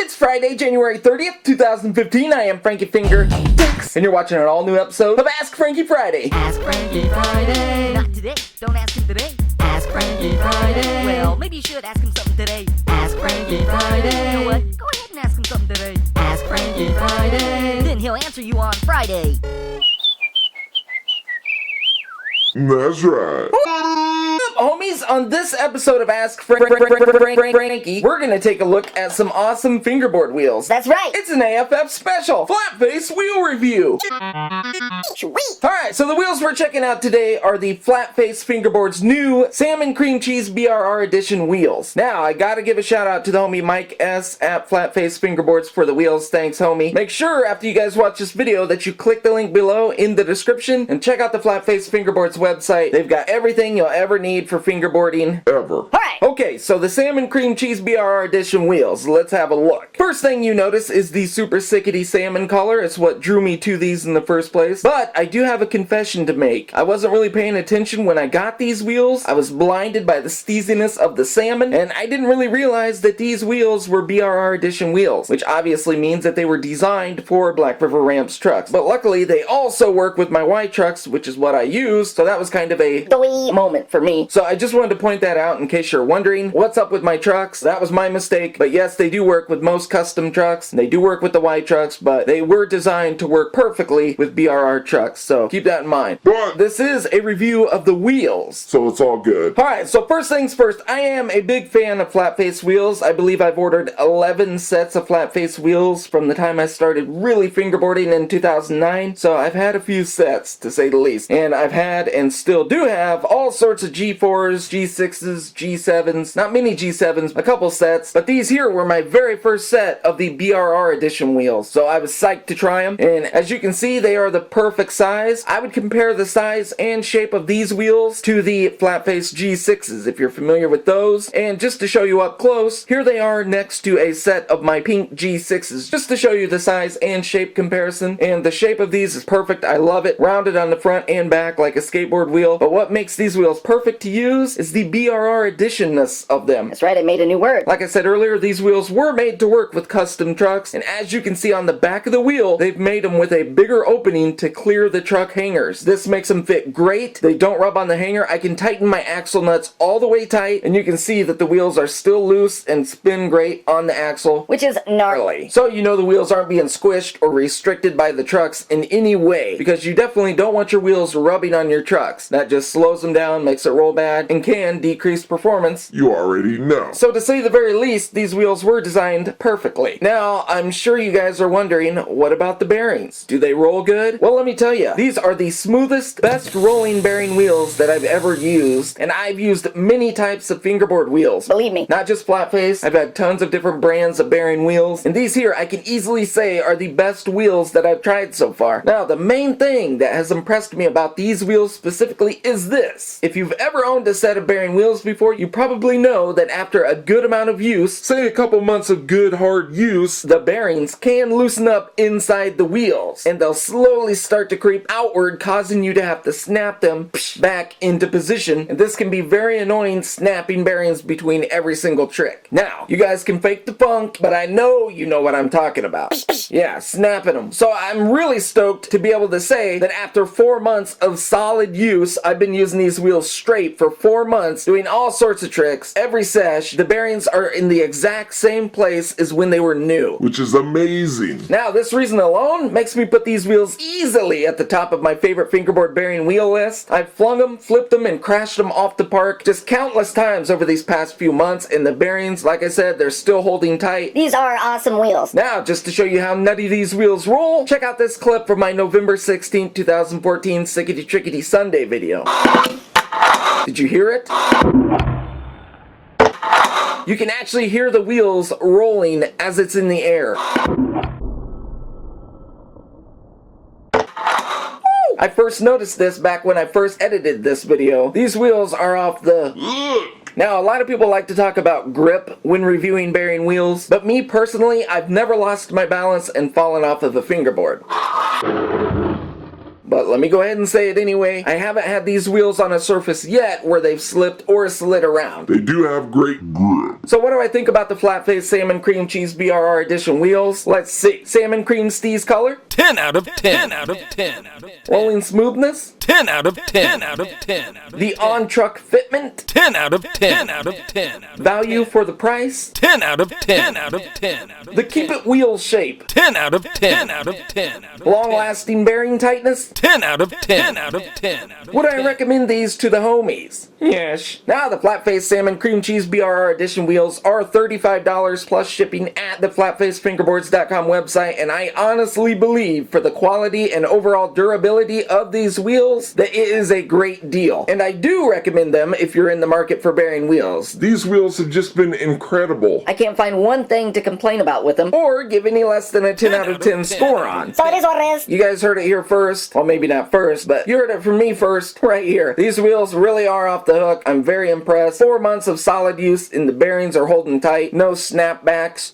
It's Friday, January 30th, 2015. I am Frankie and you're watching an all-new episode of Ask Frankie Friday. Ask Frankie Friday. Not today. Don't ask him today. Ask Frankie Friday. Well, maybe you should ask him something today. Ask Frankie Friday. You know what? Go ahead and ask him something today. Ask Frankie Friday. Then he'll answer you on Friday. That's right. Homies, on this episode of Ask Frankie, we're gonna take a look at some awesome fingerboard wheels. That's right. It's an AFF special, FlatFace wheel review. Alright, so the wheels we're checking out today are the FlatFace Fingerboard's new Salmon Cream Cheese BRR Edition wheels. Now, I gotta give a shout out to the homie Mike S at FlatFace Fingerboards for the wheels. Thanks, homie. Make sure after you guys watch this video that you click the link below in the description and check out the FlatFace Fingerboards website. They've got everything you'll ever need for fingerboarding ever. Alright. Okay, so the Salmon Cream Cheese BRR Edition wheels. Let's have a look. First thing you notice is the super sickety salmon color. It's what drew me to these in the first place. But I do have a confession to make. I wasn't really paying attention when I got these wheels. I was blinded by the steeziness of the salmon, and I didn't really realize that these wheels were BRR Edition wheels, which obviously means that they were designed for Black River Ramps trucks. But luckily, they also work with my Y trucks, which is what I use, so that was kind of a moment for me. So I just wanted to point that out in case you're wondering what's up with my trucks. That was my mistake, but yes, they do work with most custom trucks. They do work with the Y trucks, but they were designed to work perfectly with BRR trucks, so keep that in mind. But This is a review of the wheels. so it's all good. Alright, so first things first, I am a big fan of FlatFace wheels. I believe I've ordered 11 sets of FlatFace wheels from the time I started really fingerboarding in 2009, so I've had a few sets, to say the least. And I've had, and still do have, all sorts of G4s, G6s, G7s, not many G7s, a couple sets, but these here were my very first set of the BRR Edition wheels, so I was psyched to try them, and as you can see, they are the perfect size. I would compare the size and shape of these wheels to the FlatFace G6s, if you're familiar with those, and just to show you up close, here they are next to a set of my pink G6s, just to show you the size and shape comparison, and the shape of these is perfect. I love it, rounded on the front and back like a skateboard wheel, but what makes these wheels perfect to use is the BRR Editionness of them. That's right, I made a new word. Like I said earlier, these wheels were made to work with custom trucks, and as you can see on the back of the wheel, they've made them with a bigger opening to clear the truck hangers. This makes them fit great. They don't rub on the hanger. I can tighten my axle nuts all the way tight, and you can see that the wheels are still loose and spin great on the axle, Which is gnarly. so you know the wheels aren't being squished or restricted by the trucks in any way, because you definitely don't want your wheels rubbing on your trucks. That just slows them down, makes it roll bad, and can decrease performance. You already know. So to say the very least, these wheels were designed perfectly. Now, I'm sure you guys are wondering, what about the bearings? Do they roll good? Well, let me tell you, these are the smoothest, best rolling bearing wheels that I've ever used, and I've used many types of fingerboard wheels. Believe me. Not just FlatFace, I've had tons of different brands of bearing wheels, and these here I can easily say are the best wheels that I've tried so far. Now, the main thing that has impressed me about these wheels specifically is this. If you've ever owned a set of bearing wheels before, you probably know that after a good amount of use, Say a couple months of good hard use. the bearings can loosen up inside the wheels, and they'll slowly start to creep outward, causing you to have to snap them back into position, and this can be very annoying, snapping bearings between every single trick. Now, you guys can fake the funk, but I know you know what I'm talking about. Yeah, snapping them. So I'm really stoked to be able to say that after 4 months of solid use, I've been using these wheels straight for 4 months, doing all sorts of tricks. Every sesh, the bearings are in the exact same place as when they were new. Which is amazing. Now, this reason alone makes me put these wheels easily at the top of my favorite fingerboard bearing wheel list. I've flung them, flipped them, and crashed them off the park just countless times over these past few months, and the bearings, like I said, they're still holding tight. These are awesome wheels. Now, just to show you how nutty these wheels roll, check out this clip from my November 16th, 2014 Sickety Trickety Sunday video. Did you hear it? You can actually hear the wheels rolling as it's in the air. I first noticed this back when I first edited this video. These wheels are off the... Now, a lot of people like to talk about grip when reviewing bearing wheels, but me personally, I've never lost my balance and fallen off of a fingerboard. but let me go ahead and say it anyway. I haven't had these wheels on a surface yet where they've slipped or slid around. They do have great grip. So what do I think about the FlatFace Salmon Cream Cheese BRR Edition wheels? Let's see. Salmon Cream Steez color? 10 out of 10. 10 out of 10. Rolling smoothness? 10 out of 10. 10 out of 10. The on-truck fitment? 10 out of 10. 10 out of 10. Value for the price? 10 out of 10. 10 out of 10. The Keep It wheel shape? 10 out of 10. 10 out of 10. Long-lasting bearing tightness? 10 out of 10. 10 out of 10. Would I recommend these to the homies? Yes. Now the FlatFace Salmon Cream Cheese BRR Edition wheels are $35 plus shipping at the FlatFaceFingerboards.com website, and I honestly believe for the quality and overall durability of these wheels that it is a great deal. And I do recommend them if you're in the market for bearing wheels. These wheels have just been incredible. I can't find one thing to complain about with them. Or give any less than a 10 out of 10 score on. So it is what it is. You guys heard it here first. Well, maybe not first, but you heard it from me first, right here. These wheels really are off the hook. I'm very impressed. 4 months of solid use and the bearings are holding tight. No snapbacks.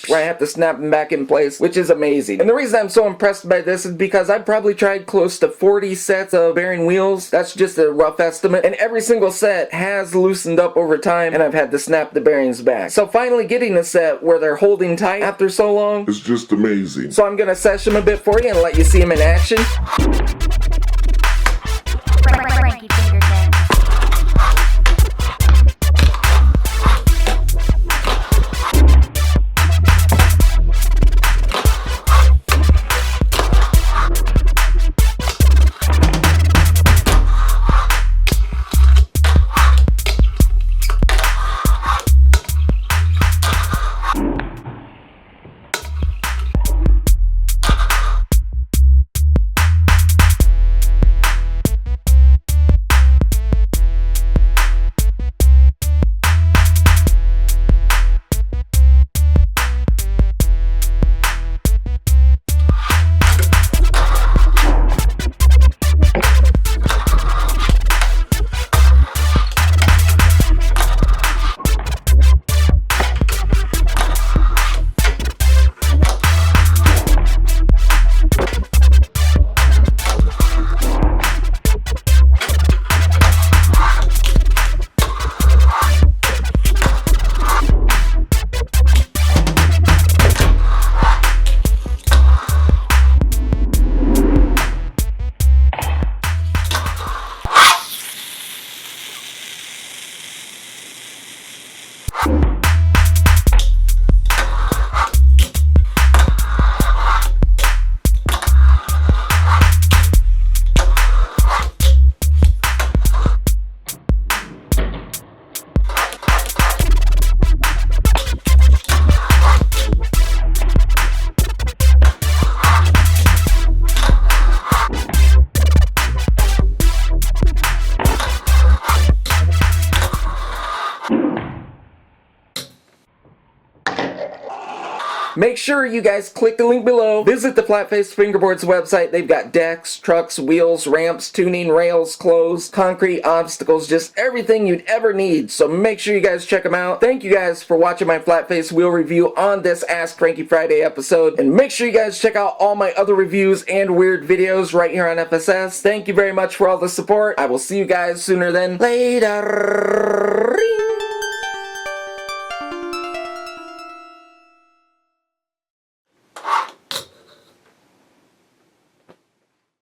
Where I have to snap them back in place, which is amazing. And the reason I'm so impressed by this is because I've probably tried close to 40 sets of bearing wheels. That's just a rough estimate. And every single set has loosened up over time, and I've had to snap the bearings back. So finally getting a set where they're holding tight after so long, It's just amazing. so I'm gonna sesh them a bit for you and let you see them in action. Frankie FingerSkateSelective. Make sure you guys click the link below. Visit the FlatFace Fingerboards website. They've got decks, trucks, wheels, ramps, tuning, rails, clothes, concrete, obstacles, just everything you'd ever need. So make sure you guys check them out. Thank you guys for watching my FlatFace wheel review on this Ask Frankie Friday episode. And make sure you guys check out all my other reviews and weird videos right here on FSS. Thank you very much for all the support. I will see you guys sooner than later.